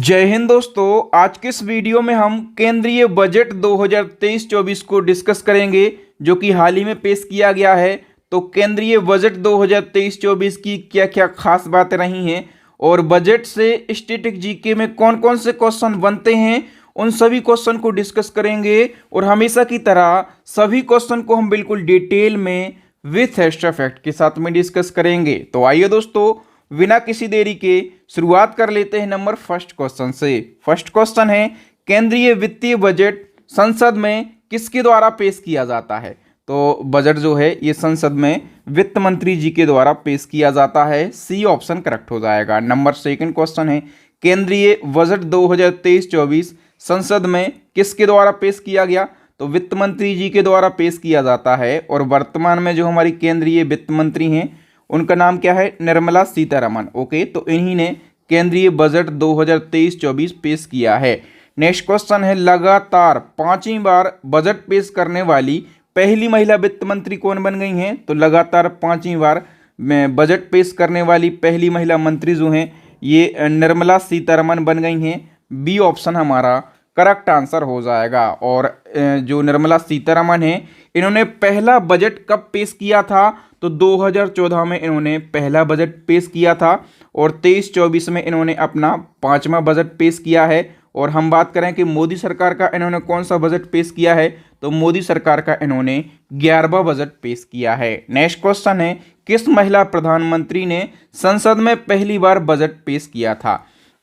जय हिंद दोस्तों। आज के इस वीडियो में हम केंद्रीय बजट 2023-24 को डिस्कस करेंगे जो कि हाल ही में पेश किया गया है। तो केंद्रीय बजट 2023-24 की क्या क्या खास बातें रही हैं और बजट से स्टैटिक जीके में कौन कौन से क्वेश्चन बनते हैं, उन सभी क्वेश्चन को डिस्कस करेंगे। और हमेशा की तरह सभी क्वेश्चन को हम बिल्कुल डिटेल में विथ एक्स्ट्रा फैक्ट के साथ में डिस्कस करेंगे। तो आइए दोस्तों, बिना किसी देरी के शुरुआत कर लेते हैं नंबर फर्स्ट क्वेश्चन से। फर्स्ट क्वेश्चन है, केंद्रीय वित्तीय बजट संसद में किसके द्वारा पेश किया जाता है? तो बजट जो है ये संसद में वित्त मंत्री जी के द्वारा पेश किया जाता है। सी ऑप्शन करेक्ट हो जाएगा। नंबर सेकंड क्वेश्चन है, केंद्रीय बजट 2023-24 संसद में किसके द्वारा पेश किया गया? तो वित्त मंत्री जी के द्वारा पेश किया जाता है। और वर्तमान में जो हमारी केंद्रीय वित्त मंत्री हैं उनका नाम क्या है? निर्मला सीतारमण। ओके, तो इन्हीं ने केंद्रीय बजट 2023-24 पेश किया है। नेक्स्ट क्वेश्चन है, लगातार 5वीं बार बजट पेश करने वाली पहली महिला वित्त मंत्री कौन बन गई हैं? तो लगातार 5वीं बार में बजट पेश करने वाली पहली महिला मंत्री जो हैं ये निर्मला सीतारमण बन गई हैं। बी ऑप्शन हमारा करेक्ट आंसर हो जाएगा। और जो निर्मला सीतारमण हैं इन्होंने पहला बजट कब पेश किया था? तो 2014 में इन्होंने पहला बजट पेश किया था और 23-24 में इन्होंने अपना 5वां बजट पेश किया है। और हम बात करें कि मोदी सरकार का इन्होंने कौन सा बजट पेश किया है, तो मोदी सरकार का इन्होंने 11वां बजट पेश किया है। नेक्स्ट क्वेश्चन है, किस महिला प्रधानमंत्री ने संसद में पहली बार बजट पेश किया था?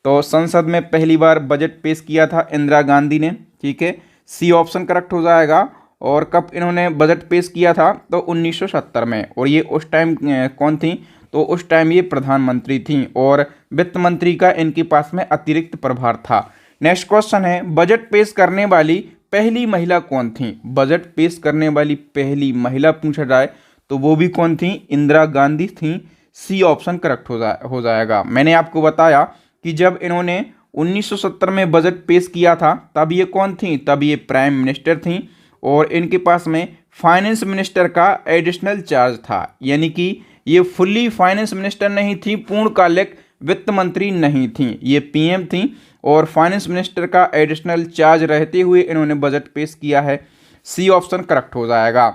तो संसद में पहली बार बजट पेश किया था इंदिरा गांधी ने। ठीक है, सी ऑप्शन करेक्ट हो जाएगा। और कब इन्होंने बजट पेश किया था? तो 1970 में। और ये उस टाइम कौन थी? तो उस टाइम ये प्रधानमंत्री थी और वित्त मंत्री का इनके पास में अतिरिक्त प्रभार था। नेक्स्ट क्वेश्चन है, बजट पेश करने वाली पहली महिला कौन थी? बजट पेश करने वाली पहली महिला पूछा जाए तो वो भी कौन थी? इंदिरा गांधी थी। सी ऑप्शन करेक्ट हो जाएगा। मैंने आपको बताया कि जब इन्होंने 1970 में बजट पेश किया था तब ये कौन थी? तब ये प्राइम मिनिस्टर थी और इनके पास में फाइनेंस मिनिस्टर का एडिशनल चार्ज था। यानी कि ये फुल्ली फाइनेंस मिनिस्टर नहीं थी, पूर्णकालिक वित्त मंत्री नहीं थी, ये पीएम थी और फाइनेंस मिनिस्टर का एडिशनल चार्ज रहते हुए इन्होंने बजट पेश किया है। सी ऑप्शन करेक्ट हो जाएगा।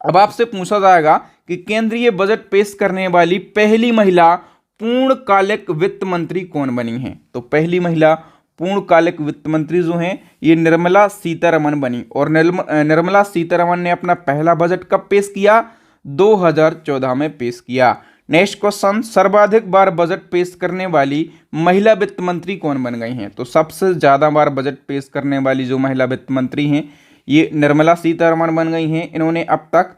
अब आपसे पूछा जाएगा कि केंद्रीय बजट पेश करने वाली पहली महिला पूर्णकालिक वित्त मंत्री कौन बनी है? तो पहली महिला पूर्णकालिक वित्त मंत्री जो हैं ये निर्मला सीतारमण बनी। और निर्मला सीतारमण ने अपना पहला बजट कब पेश किया? 2014 में पेश किया। नेक्स्ट क्वेश्चन, सर्वाधिक बार बजट पेश करने वाली महिला वित्त मंत्री कौन बन गई हैं? तो सबसे ज़्यादा बार बजट पेश करने वाली जो महिला वित्त मंत्री हैं ये निर्मला सीतारमण बन गई हैं। इन्होंने अब तक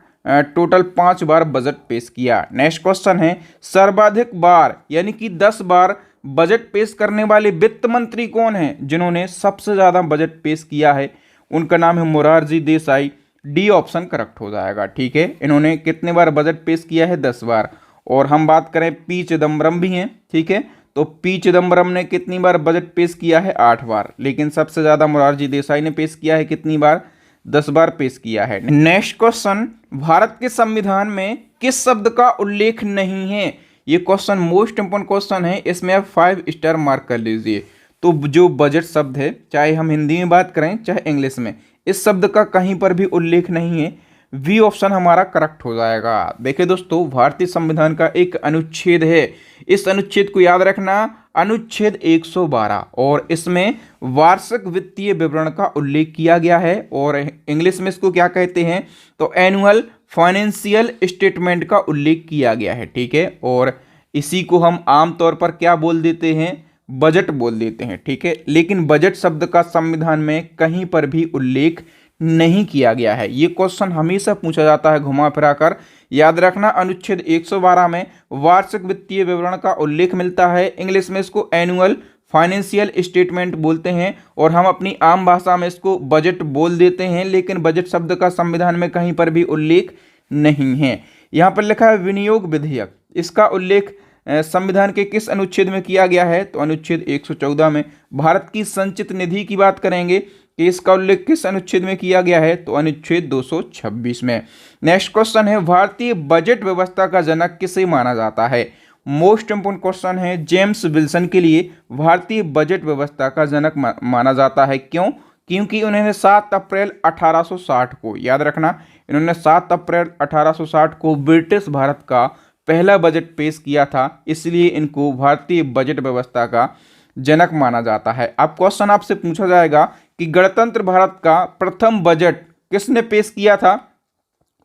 टोटल 5 बार बजट पेश किया। नेक्स्ट क्वेश्चन है, सर्वाधिक बार यानी कि 10 बार बजट पेश करने वाले वित्त मंत्री कौन हैं जिन्होंने सबसे ज़्यादा बजट पेश किया है? उनका नाम है Morarji Desai. D option correct हो जाएगा। ठीक है, इन्होंने कितने बार बजट पेश किया है? 10 बार। और हम बात करें पी चिदम्बरम भी हैं। ठीक है, तो पी चिदम्बरम ने कितनी बार बजट पेश किया है? 8 बार। लेकिन सबसे ज़्यादा मोरारजी देसाई ने पेश किया है कितनी बार? 10 बार पेश किया है। नेक्स्ट क्वेश्चन, भारत के संविधान में किस शब्द का उल्लेख नहीं है? ये क्वेश्चन मोस्ट इंपोर्टेंट क्वेश्चन है, इसमें आप 5 स्टार मार्क कर लीजिए। तो जो बजट शब्द है, चाहे हम हिंदी में बात करें चाहे इंग्लिश में, इस शब्द का कहीं पर भी उल्लेख नहीं है। वी ऑप्शन हमारा करेक्ट हो जाएगा। देखिए दोस्तों, भारतीय संविधान का एक अनुच्छेद है, इस अनुच्छेद को याद रखना, अनुच्छेद 112। और इसमें वार्षिक वित्तीय विवरण का उल्लेख किया गया है और इंग्लिश में इसको क्या कहते हैं? तो एनुअल फाइनेंशियल स्टेटमेंट का उल्लेख किया गया है। ठीक है, और इसी को हम आमतौर पर क्या बोल देते हैं? बजट बोल देते हैं। ठीक है, लेकिन बजट शब्द का संविधान में कहीं पर भी उल्लेख नहीं किया गया है। ये क्वेश्चन हमेशा पूछा जाता है घुमा फिरा कर। याद रखना, अनुच्छेद 112 में वार्षिक वित्तीय विवरण का उल्लेख मिलता है। इंग्लिश में इसको एनुअल फाइनेंशियल स्टेटमेंट बोलते हैं और हम अपनी आम भाषा में इसको बजट बोल देते हैं। लेकिन बजट शब्द का संविधान में कहीं पर भी उल्लेख नहीं है। यहाँ पर लिखा है विनियोग विधेयक, इसका उल्लेख संविधान के किस अनुच्छेद में किया गया है? तो अनुच्छेद 114 में। भारत की संचित निधि की बात करेंगे कि इसका उल्लेख किस अनुच्छेद में किया गया है? तो अनुच्छेद 226 में। नेक्स्ट क्वेश्चन है, भारतीय बजट व्यवस्था का जनक किसे माना जाता है? मोस्ट इंपोर्टेंट क्वेश्चन है, जेम्स विल्सन के लिए भारतीय बजट व्यवस्था का जनक माना जाता है। क्यों? क्योंकि उन्होंने 7 अप्रैल 1860 को, याद रखना, इन्होंने 7 अप्रैल 1860 को ब्रिटिश भारत का पहला बजट पेश किया था, इसलिए इनको भारतीय बजट व्यवस्था का जनक माना जाता है। अब क्वेश्चन आपसे पूछा जाएगा कि गणतंत्र भारत का प्रथम बजट किसने पेश किया था?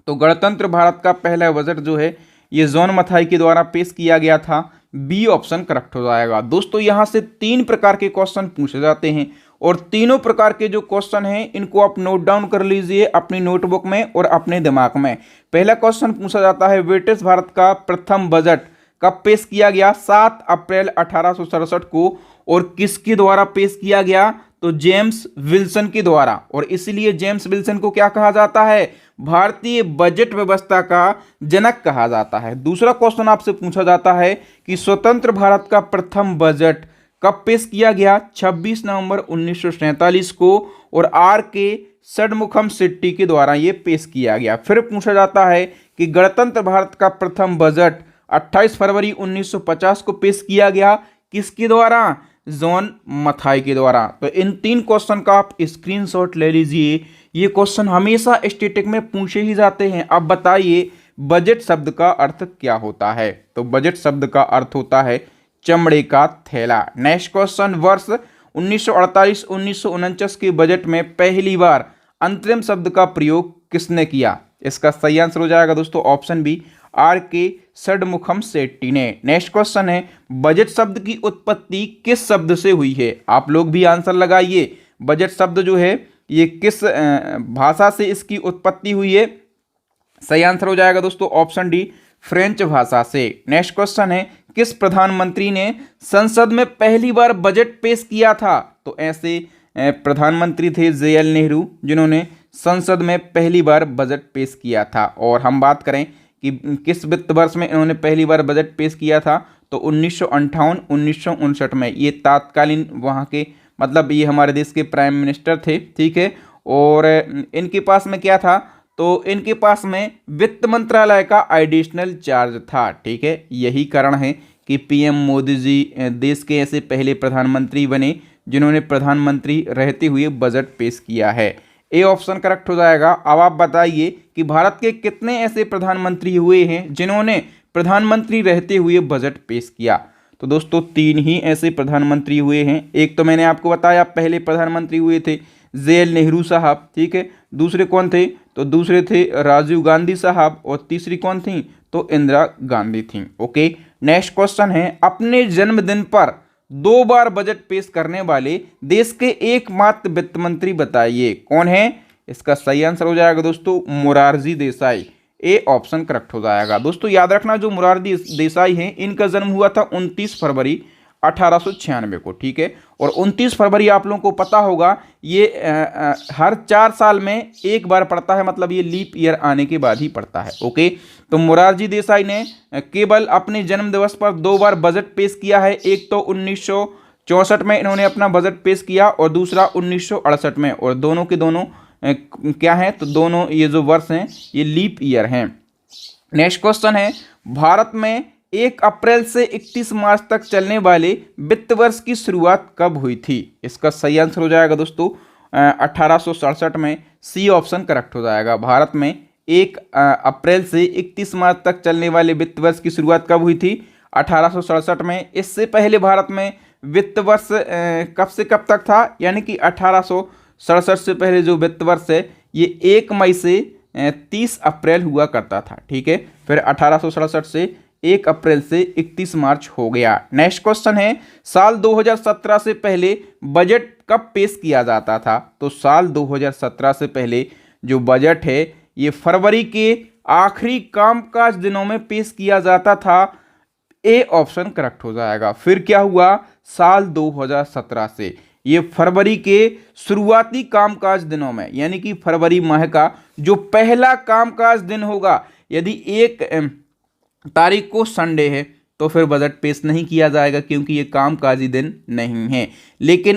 तो गणतंत्र भारत का पहला बजट जो है ये जॉन मथाई के द्वारा पेश किया गया था। बी ऑप्शन करेक्ट हो जाएगा। दोस्तों यहां से 3 प्रकार के क्वेश्चन पूछे जाते हैं और तीनों प्रकार के जो क्वेश्चन हैं इनको आप नोट डाउन कर लीजिए अपनी नोटबुक में और अपने दिमाग में। पहला क्वेश्चन पूछा जाता है, ब्रिटिश भारत का प्रथम बजट कब पेश किया गया? 7 अप्रैल 1867 को। और किसके द्वारा पेश किया गया? तो जेम्स विल्सन के द्वारा। और इसलिए जेम्स विल्सन को क्या कहा जाता है? भारतीय बजट व्यवस्था का जनक कहा जाता है। दूसरा क्वेश्चन आपसे पूछा जाता है कि स्वतंत्र भारत का प्रथम बजट कब पेश किया गया? 26 नवंबर 1947 को। और आर के षणमुखम शेट्टी के द्वारा ये पेश किया गया। फिर पूछा जाता है कि गणतंत्र भारत का प्रथम बजट 28 फरवरी 1950 को पेश किया गया। किसके द्वारा? जॉन मथाई के द्वारा। तो इन 3 क्वेश्चन का आप स्क्रीनशॉट ले लीजिए। ये क्वेश्चन हमेशा स्टैटिक में पूछे ही जाते हैं। अब बताइए बजट शब्द का अर्थ क्या होता है? तो बजट शब्द का अर्थ होता है चमड़े का थैला। नेक्स्ट क्वेश्चन, वर्ष 1948-1949 के बजट में पहली बार अंतरिम शब्द का प्रयोग किसने किया? इसका सही आंसर हो जाएगा दोस्तों ऑप्शन बी, आर के षणमुखम शेट्टी ने। नेक्स्ट क्वेश्चन है, बजट शब्द की उत्पत्ति किस शब्द से हुई है? आप लोग भी आंसर लगाइए। बजट शब्द जो है ये किस भाषा से इसकी उत्पत्ति हुई है? सही आंसर हो जाएगा दोस्तों ऑप्शन डी, फ्रेंच भाषा से। नेक्स्ट क्वेश्चन है, किस प्रधानमंत्री ने संसद में पहली बार बजट पेश किया था? तो ऐसे प्रधानमंत्री थे जवाहरलाल नेहरू, जिन्होंने संसद में पहली बार बजट पेश किया था। और हम बात करें कि किस वित्त वर्ष में इन्होंने पहली बार बजट पेश किया था, तो 1958-1959 में। ये तत्कालीन वहाँ के, मतलब ये हमारे देश के प्राइम मिनिस्टर थे, ठीक है। और इनके पास में क्या था? तो इनके पास में वित्त मंत्रालय का एडिशनल चार्ज था, ठीक है। यही कारण है कि पीएम मोदी जी देश के ऐसे पहले प्रधानमंत्री बने जिन्होंने प्रधानमंत्री रहते हुए बजट पेश किया है। ए ऑप्शन करेक्ट हो जाएगा। अब आप बताइए कि भारत के कितने ऐसे प्रधानमंत्री हुए हैं जिन्होंने प्रधानमंत्री रहते हुए बजट पेश किया? तो दोस्तों 3 ही ऐसे प्रधानमंत्री हुए हैं। एक तो मैंने आपको बताया पहले प्रधानमंत्री हुए थे जवाहरलाल नेहरू साहब, ठीक है। दूसरे कौन थे? तो दूसरे थे राजीव गांधी साहब। और तीसरी कौन थी? तो इंदिरा गांधी थी। ओके, नेक्स्ट क्वेश्चन है, अपने जन्मदिन पर 2 बार बजट पेश करने वाले देश के एकमात्र वित्त मंत्री बताइए। कौन है? इसका सही आंसर हो जाएगा दोस्तों Morarji Desai. A option correct हो जाएगा। दोस्तों याद रखना, जो मोरारजी देसाई हैं इनका जन्म हुआ था 29 फरवरी 1896 को, ठीक है। और 29 फरवरी आप लोगों को पता होगा ये हर 4 साल में एक बार पड़ता है, मतलब ये लीप ईयर आने के बाद ही पड़ता है। ओके, तो मोरारजी देसाई ने केवल अपने जन्म दिवस पर 2 बार बजट पेश किया है। एक तो 1964 में इन्होंने अपना बजट पेश किया और दूसरा 1968 में। और दोनों के दोनों क्या हैं? तो दोनों ये जो वर्ष हैं ये लीप ईयर हैं। नेक्स्ट क्वेश्चन है, भारत में 1 अप्रैल से 31 मार्च तक चलने वाले वित्त वर्ष की शुरुआत कब हुई थी? इसका सही आंसर हो जाएगा दोस्तों 1867 में। सी ऑप्शन करेक्ट हो जाएगा। भारत में 1 अप्रैल से 31 मार्च तक चलने वाले वित्त वर्ष की शुरुआत कब हुई थी? 1867 में। इससे पहले भारत में वित्त वर्ष कब से कब तक था? यानी कि 1867 से पहले जो वित्त वर्ष है ये 1 मई से 30 अप्रैल हुआ करता था, ठीक है। फिर 1867 से 1 अप्रैल से 31 मार्च हो गया। नेक्स्ट क्वेश्चन है, साल 2017 से पहले बजट कब पेश किया जाता था? तो साल 2017 से पहले जो बजट है ये फरवरी के आखिरी कामकाज दिनों में पेश किया जाता था। ए ऑप्शन करेक्ट हो जाएगा। फिर क्या हुआ? साल 2017 से ये फरवरी के शुरुआती कामकाज दिनों में, यानी कि फरवरी माह का जो पहला कामकाज दिन होगा, यदि 1 तारीख को संडे है तो फिर बजट पेश नहीं किया जाएगा क्योंकि ये कामकाजी दिन नहीं है। लेकिन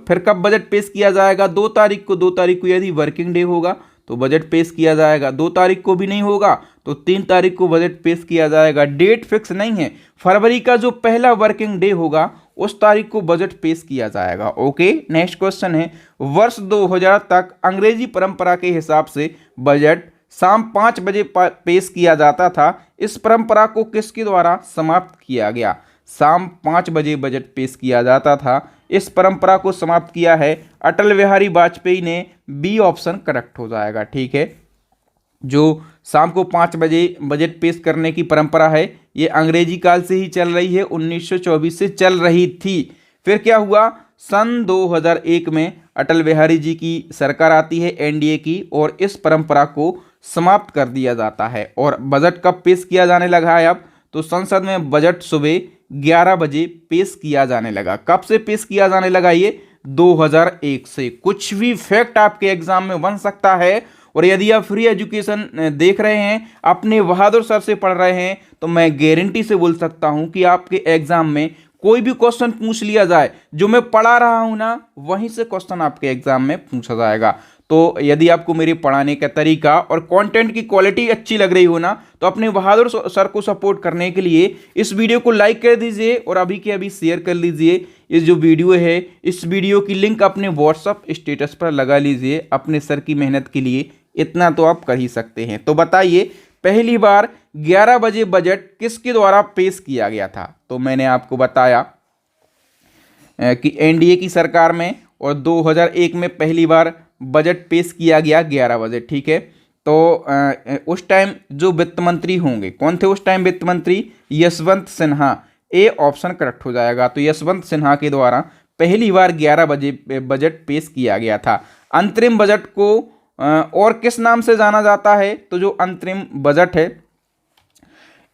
फिर कब बजट पेश किया जाएगा? 2 तारीख को। 2 तारीख को यदि वर्किंग डे होगा तो बजट पेश किया जाएगा। 2 तारीख को भी नहीं होगा तो 3 तारीख को बजट पेश किया जाएगा। डेट फिक्स नहीं है, फरवरी का जो पहला वर्किंग डे होगा उस तारीख को बजट पेश किया जाएगा। ओके, नेक्स्ट क्वेश्चन है, वर्ष 2000 तक अंग्रेजी परंपरा के हिसाब से बजट शाम 5 बजे पेश किया जाता था। इस परंपरा को किसके द्वारा समाप्त किया गया? शाम 5 बजे बजट पेश किया जाता था, इस परंपरा को समाप्त किया है अटल बिहारी वाजपेयी ने। बी ऑप्शन करेक्ट हो जाएगा। ठीक है, जो शाम को 5 बजे बजट पेश करने की परंपरा है ये अंग्रेजी काल से ही चल रही है, 1924 से चल रही थी। फिर क्या हुआ, सन 2001 में अटल बिहारी जी की सरकार आती है एनडीए की, और इस परंपरा को समाप्त कर दिया जाता है। और बजट कब पेश किया जाने लगा है अब? तो संसद में बजट सुबह 11 बजे पेश किया जाने लगा। कब से पेश किया जाने लगा? ये 2001 से। कुछ भी फैक्ट आपके एग्जाम में बन सकता है। और यदि आप फ्री एजुकेशन देख रहे हैं, अपने बहादुर सर से पढ़ रहे हैं, तो मैं गारंटी से बोल सकता हूं कि आपके एग्जाम में कोई भी क्वेश्चन पूछ लिया जाए, जो मैं पढ़ा रहा हूं ना, वहीं से क्वेश्चन आपके एग्जाम में पूछा जाएगा। तो यदि आपको मेरे पढ़ाने का तरीका और कंटेंट की क्वालिटी अच्छी लग रही हो ना, तो अपने बहादुर सर को सपोर्ट करने के लिए इस वीडियो को लाइक कर दीजिए और अभी के अभी शेयर कर लीजिए। इस जो वीडियो है, इस वीडियो की लिंक अपने व्हाट्सअप स्टेटस पर लगा लीजिए। अपने सर की मेहनत के लिए इतना तो आप कर ही सकते हैं। तो बताइए, पहली बार 11 बजे बजट किसके द्वारा पेश किया गया था? तो मैंने आपको बताया कि एनडीए की सरकार में, और 2001 में पहली बार बजट पेश किया गया 11 बजे। ठीक है, तो उस टाइम जो वित्त मंत्री होंगे, कौन थे उस टाइम वित्त मंत्री? Yashwant Sinha. A option correct हो जाएगा। तो यशवंत सिन्हा के द्वारा पहली बार 11 बजे बजट पेश किया गया था। अंतरिम बजट को और किस नाम से जाना जाता है? तो जो अंतरिम बजट है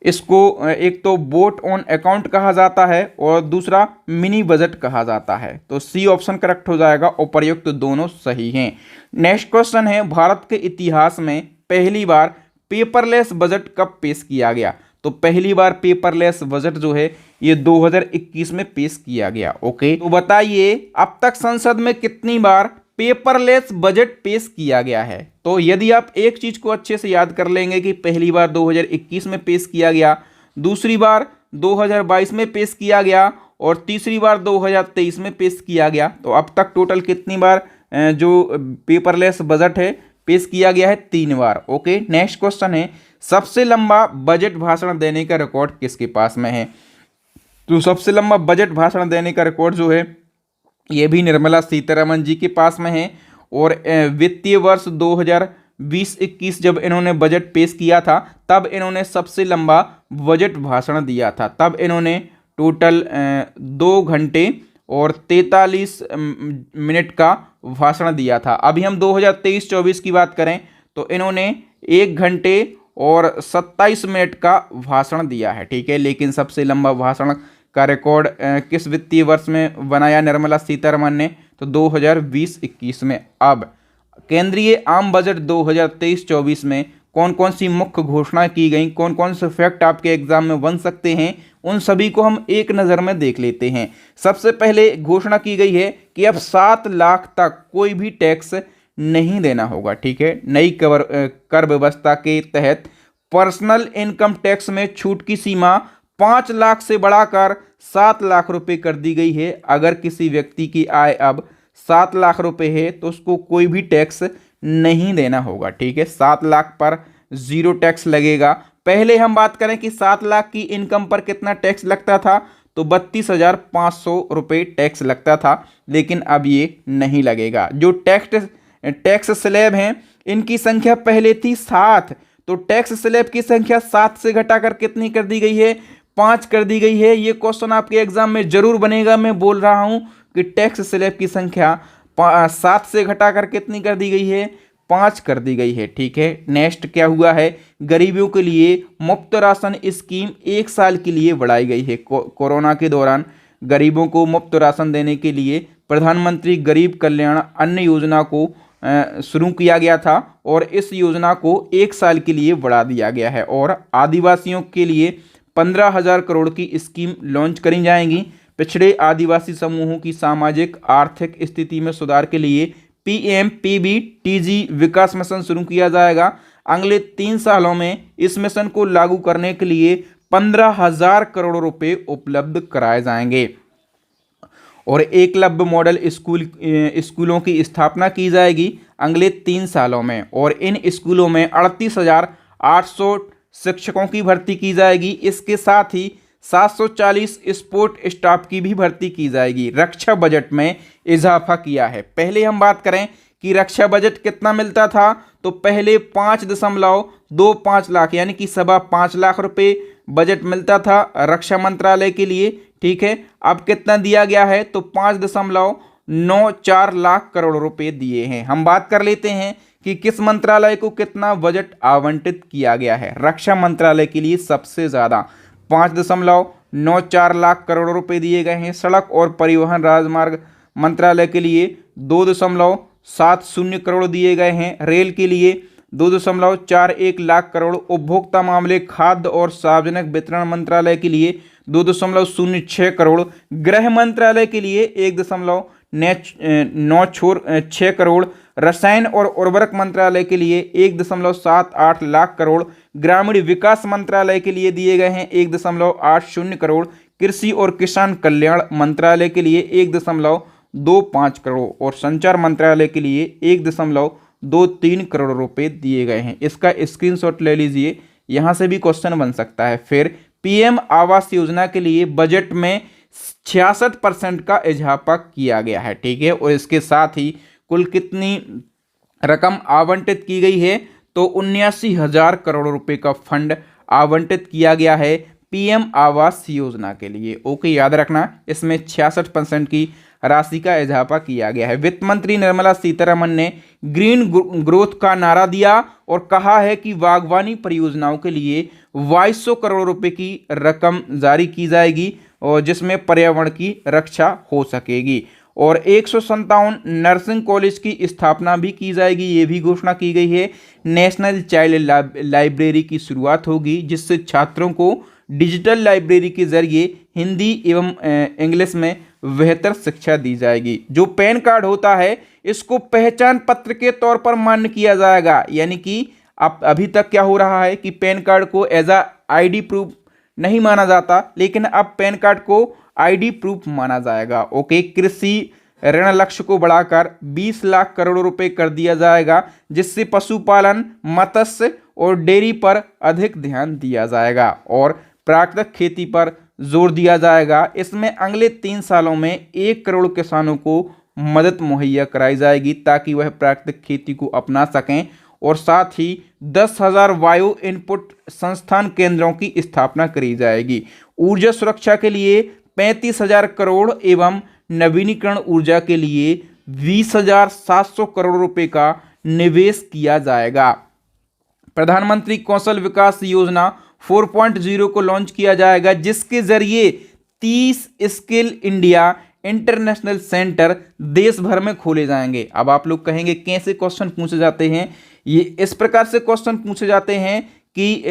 इसको एक तो वोट ऑन अकाउंट कहा जाता है और दूसरा मिनी बजट कहा जाता है। तो सी ऑप्शन करेक्ट हो जाएगा। उपर्युक्त दोनों सही हैं। नेक्स्ट क्वेश्चन है, भारत के इतिहास में पहली बार पेपरलेस बजट कब पेश किया गया? तो पहली बार पेपरलेस बजट जो है ये 2021 में पेश किया गया। ओके, तो बताइए अब तक संसद में कितनी बार पेपरलेस बजट पेश किया गया है? तो यदि आप एक चीज को अच्छे से याद कर लेंगे कि पहली बार 2021 में पेश किया गया, दूसरी बार 2022 में पेश किया गया और तीसरी बार 2023 में पेश किया गया, तो अब तक टोटल कितनी बार जो पेपरलेस बजट है पेश किया गया है? 3 बार। ओके, नेक्स्ट क्वेश्चन है, सबसे लंबा बजट भाषण देने का रिकॉर्ड किसके पास में है? तो सबसे लंबा बजट भाषण देने का रिकॉर्ड जो है ये भी निर्मला सीतारमण जी के पास में है। और वित्तीय वर्ष 2020-21 जब इन्होंने बजट पेश किया था, तब इन्होंने सबसे लंबा बजट भाषण दिया था। तब इन्होंने टोटल 2 घंटे और 43 मिनट का भाषण दिया था। अभी हम 2023-24 की बात करें तो इन्होंने 1 घंटे और 27 मिनट का भाषण दिया है। ठीक है, लेकिन सबसे लंबा भाषण का रिकॉर्ड किस वित्तीय वर्ष में बनाया निर्मला सीतारमण ने? तो 2020-21 में। अब केंद्रीय आम बजट 2023-24 में कौन कौन सी मुख्य घोषणा की गई, कौन कौन से फैक्ट आपके एग्जाम में बन सकते हैं, उन सभी को हम एक नज़र में देख लेते हैं। सबसे पहले घोषणा की गई है कि अब 7 लाख तक कोई भी टैक्स नहीं देना होगा। ठीक है, नई कर व्यवस्था के तहत पर्सनल इनकम टैक्स में छूट की सीमा 5 लाख से बढ़ाकर 7 लाख रुपए कर दी गई है। अगर किसी व्यक्ति की आय अब 7 लाख रुपए है तो उसको कोई भी टैक्स नहीं देना होगा। ठीक है, 7 लाख पर 0 टैक्स लगेगा। पहले हम बात करें कि 7 लाख की इनकम पर कितना टैक्स लगता था, तो 32,500 रुपये टैक्स लगता था, लेकिन अब ये नहीं लगेगा। जो टैक्स स्लैब हैं इनकी संख्या पहले थी 7, तो टैक्स स्लैब की संख्या 7 से घटाकर कितनी कर दी गई है? 5 कर दी गई है। ये क्वेश्चन आपके एग्जाम में जरूर बनेगा। मैं बोल रहा हूं कि टैक्स स्लैब की संख्या 7 से घटाकर कितनी कर दी गई है? 5 कर दी गई है। ठीक है, नेक्स्ट क्या हुआ है? गरीबों के लिए मुफ्त राशन स्कीम 1 साल के लिए बढ़ाई गई है। कोरोना के दौरान गरीबों को मुफ्त राशन देने के लिए प्रधानमंत्री गरीब कल्याण अन्न योजना को शुरू किया गया था और इस योजना को 1 साल के लिए बढ़ा दिया गया है। और आदिवासियों के लिए 15,000 करोड़ की स्कीम लॉन्च करी जाएंगी। पिछड़े आदिवासी समूहों की सामाजिक आर्थिक स्थिति में सुधार के लिए PMPBTG विकास मिशन शुरू किया जाएगा। अगले 3 सालों में इस मिशन को लागू करने के लिए 15,000 करोड़ रुपए उपलब्ध कराए जाएंगे और एकलव्य मॉडल स्कूलों की स्थापना की जाएगी अगले 3 सालों में और इन स्कूलों में 38,800 शिक्षकों की भर्ती की जाएगी। इसके साथ ही 740 स्पोर्ट स्टाफ की भी भर्ती की जाएगी। रक्षा बजट में इजाफा किया है। पहले हम बात करें कि रक्षा बजट कितना मिलता था, तो पहले 5.25 लाख यानी कि 5.25 लाख रुपए बजट मिलता था रक्षा मंत्रालय के लिए। ठीक है, अब कितना दिया गया है, तो 5.94 लाख करोड़ रुपए दिए हैं। हम बात कर लेते हैं कि किस मंत्रालय को कितना बजट आवंटित किया गया है। रक्षा मंत्रालय के लिए सबसे ज़्यादा 5.94 लाख करोड़ रुपए दिए गए हैं। सड़क और परिवहन राजमार्ग मंत्रालय के लिए 2.70 करोड़ दिए गए हैं। रेल के लिए 2.41 लाख करोड़। उपभोक्ता मामले, खाद्य और सार्वजनिक वितरण मंत्रालय के लिए 2.06 करोड़। गृह मंत्रालय के लिए 1.96 करोड़। रसायन और उर्वरक मंत्रालय के लिए 1.78 लाख करोड़। ग्रामीण विकास मंत्रालय के लिए दिए गए हैं 1.80 करोड़। कृषि और किसान कल्याण मंत्रालय के लिए 1.25 करोड़ और संचार मंत्रालय के लिए 1.23 करोड़ रुपए दिए गए हैं। इसका स्क्रीनशॉट ले लीजिए, यहां से भी क्वेश्चन बन सकता है। फिर पीएम आवास योजना के लिए बजट में 66% का इजाफा किया गया है। ठीक है, और इसके साथ ही कुल कितनी रकम आवंटित की गई है, तो 79,000 करोड़ रुपए का फंड आवंटित किया गया है पीएम आवास योजना के लिए। ओके, याद रखना, इसमें 66% की राशि का इजाफा किया गया है। वित्त मंत्री निर्मला सीतारमण ने ग्रीन ग्रोथ का नारा दिया और कहा है कि बागवानी परियोजनाओं के लिए 2200 करोड़ रुपए की रकम जारी की जाएगी और जिसमें पर्यावरण की रक्षा हो सकेगी और 157 नर्सिंग कॉलेज की स्थापना भी की जाएगी, ये भी घोषणा की गई है। नेशनल चाइल्ड लाइब्रेरी की शुरुआत होगी जिससे छात्रों को डिजिटल लाइब्रेरी के जरिए हिंदी एवं इंग्लिश में बेहतर शिक्षा दी जाएगी। जो पैन कार्ड होता है इसको पहचान पत्र के तौर पर मान्य किया जाएगा, यानी कि अब अभी तक क्या हो रहा है कि पैन कार्ड को एज अ आईडी प्रूफ नहीं माना जाता, लेकिन अब पैन कार्ड को आईडी प्रूफ माना जाएगा। ओके, कृषि ऋण लक्ष्य को बढ़ाकर 20 लाख करोड़ रुपए कर दिया जाएगा जिससे पशुपालन, मत्स्य और डेयरी पर अधिक ध्यान दिया जाएगा और प्राकृतिक खेती पर जोर दिया जाएगा। इसमें अगले 3 सालों में 1 करोड़ किसानों को मदद मुहैया कराई जाएगी ताकि वह प्राकृतिक खेती को अपना सकें और साथ ही 10,000 वायु इनपुट संस्थान केंद्रों की स्थापना करी जाएगी। ऊर्जा सुरक्षा के लिए 35,000 करोड़ एवं नवीनीकरण ऊर्जा के लिए 20,700 करोड़ रुपए का निवेश किया जाएगा। प्रधानमंत्री कौशल विकास योजना 4.0 को लॉन्च किया जाएगा जिसके जरिए 30 स्किल इंडिया इंटरनेशनल सेंटर देश भर में खोले जाएंगे। अब आप लोग कहेंगे कैसे क्वेश्चन पूछे जाते हैं, ये इस प्रकार से क्वेश्चन पूछे जाते हैं कि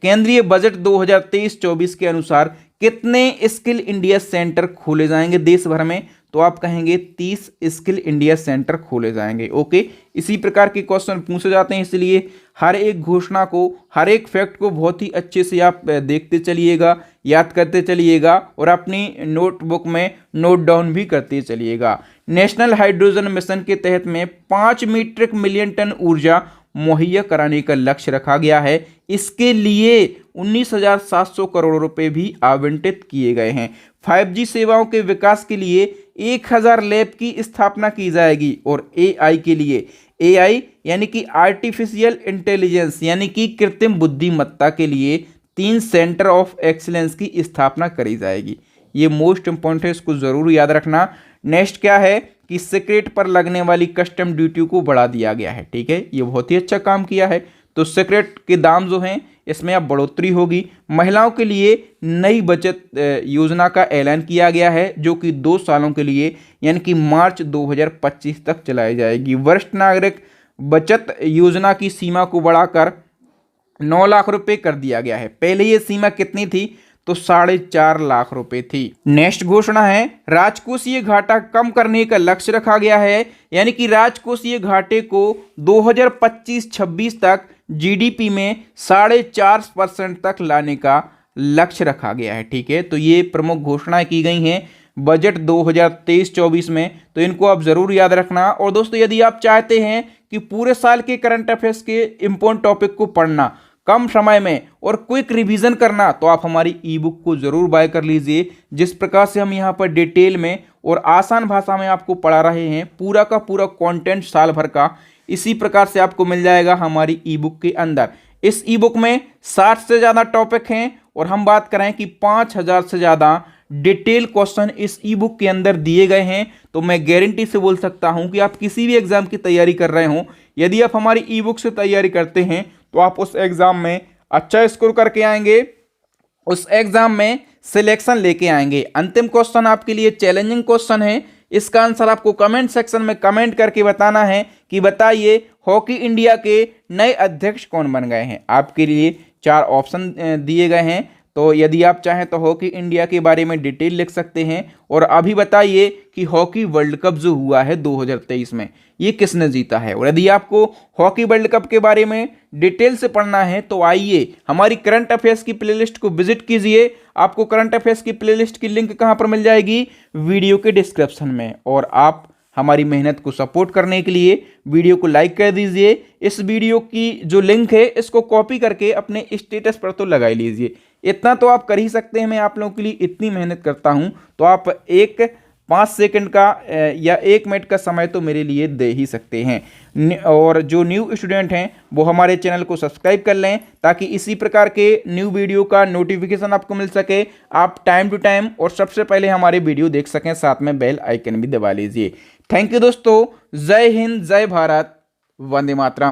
केंद्रीय बजट 2023-24 के अनुसार कितने स्किल इंडिया सेंटर खोले जाएंगे देश भर में, तो आप कहेंगे 30 स्किल इंडिया सेंटर खोले जाएंगे। ओके, इसी प्रकार के क्वेश्चन पूछे जाते हैं, इसलिए हर एक घोषणा को, हर एक फैक्ट को बहुत ही अच्छे से आप देखते चलिएगा, याद करते चलिएगा और अपनी नोटबुक में नोट डाउन भी करते चलिएगा। नेशनल हाइड्रोजन मिशन के तहत में 5 मीट्रिक मिलियन टन ऊर्जा मुहैया कराने का लक्ष्य रखा गया है। इसके लिए 19,700 करोड़ रुपए भी आवंटित किए गए हैं। 5G सेवाओं के विकास के लिए 1,000 लैब की स्थापना की जाएगी और AI के लिए, AI यानी कि आर्टिफिशियल इंटेलिजेंस यानी कि कृत्रिम बुद्धिमत्ता के लिए 3 सेंटर ऑफ एक्सीलेंस की स्थापना करी जाएगी। ये मोस्ट इंपॉर्टेंट है, इसको जरूर याद रखना। नेक्स्ट क्या है कि सिगरेट पर लगने वाली कस्टम ड्यूटी को बढ़ा दिया गया है। ठीक है, ये बहुत ही अच्छा काम किया है। तो सिगरेट के दाम जो हैं इसमें अब बढ़ोतरी होगी। महिलाओं के लिए नई बचत योजना का ऐलान किया गया है जो कि 2 सालों के लिए यानी कि मार्च 2025 तक चलाई जाएगी। वरिष्ठ नागरिक बचत योजना की सीमा को बढ़ाकर 9 लाख रुपए कर दिया गया है। पहले ये सीमा कितनी थी, तो 4.5 लाख रुपए थी। नेक्स्ट घोषणा है राजकोषीय घाटा कम करने का लक्ष्य रखा गया है, यानी कि राजकोषीय घाटे को 2025-26 तक जीडीपी में 4.5% तक लाने का लक्ष्य रखा गया है। ठीक है, तो ये प्रमुख घोषणाएं की गई हैं बजट 2023-24 में, तो इनको आप जरूर याद रखना। और दोस्तों, यदि आप चाहते हैं कि पूरे साल के करंट अफेयर्स के इंपॉर्टेंट टॉपिक को पढ़ना कम समय में और क्विक रिवीजन करना, तो आप हमारी ई बुक को जरूर बाय कर लीजिए। जिस प्रकार से हम यहाँ पर डिटेल में और आसान भाषा में आपको पढ़ा रहे हैं, पूरा का पूरा कंटेंट साल भर का, इसी प्रकार से आपको मिल जाएगा हमारी ई बुक के अंदर। इस ई बुक में 60 से ज़्यादा टॉपिक हैं और हम बात करें कि 5000 से ज़्यादा डिटेल क्वेश्चन इस ई बुक के अंदर दिए गए हैं। तो मैं गारंटी से बोल सकता हूं कि आप किसी भी एग्जाम की तैयारी कर रहे हो, यदि आप हमारी ई बुक से तैयारी करते हैं तो आप उस एग्जाम में अच्छा स्कोर करके आएंगे, उस एग्जाम में सिलेक्शन लेके आएंगे। अंतिम क्वेश्चन आपके लिए चैलेंजिंग क्वेश्चन है, इसका आंसर आपको कमेंट सेक्शन में कमेंट करके बताना है कि बताइए हॉकी इंडिया के नए अध्यक्ष कौन बन गए हैं। आपके लिए 4 ऑप्शन दिए गए हैं, तो यदि आप चाहें तो हॉकी इंडिया के बारे में डिटेल लिख सकते हैं और अभी बताइए कि हॉकी वर्ल्ड कप जो हुआ है 2023 में, ये किसने जीता है। और यदि आपको हॉकी वर्ल्ड कप के बारे में डिटेल से पढ़ना है तो आइए हमारी करंट अफेयर्स की प्लेलिस्ट को विजिट कीजिए। आपको करंट अफेयर्स की प्लेलिस्ट की लिंक कहां पर मिल जाएगी, वीडियो के डिस्क्रिप्शन में। और आप हमारी मेहनत को सपोर्ट करने के लिए वीडियो को लाइक कर दीजिए। इस वीडियो की जो लिंक है इसको कॉपी करके अपने स्टेटस पर तो लगा लीजिए। इतना तो आप कर ही सकते हैं, मैं आप लोगों के लिए इतनी मेहनत करता हूं, तो आप 5 सेकंड का या 1 मिनट का समय तो मेरे लिए दे ही सकते हैं। और जो न्यू स्टूडेंट हैं वो हमारे चैनल को सब्सक्राइब कर लें ताकि इसी प्रकार के न्यू वीडियो का नोटिफिकेशन आपको मिल सके, आप टाइम टू टाइम और सबसे पहले हमारे वीडियो देख सकें। साथ में बेल आइकन भी दबा लीजिए। थैंक यू दोस्तों, जय हिंद, जय भारत, वंदे मातरम।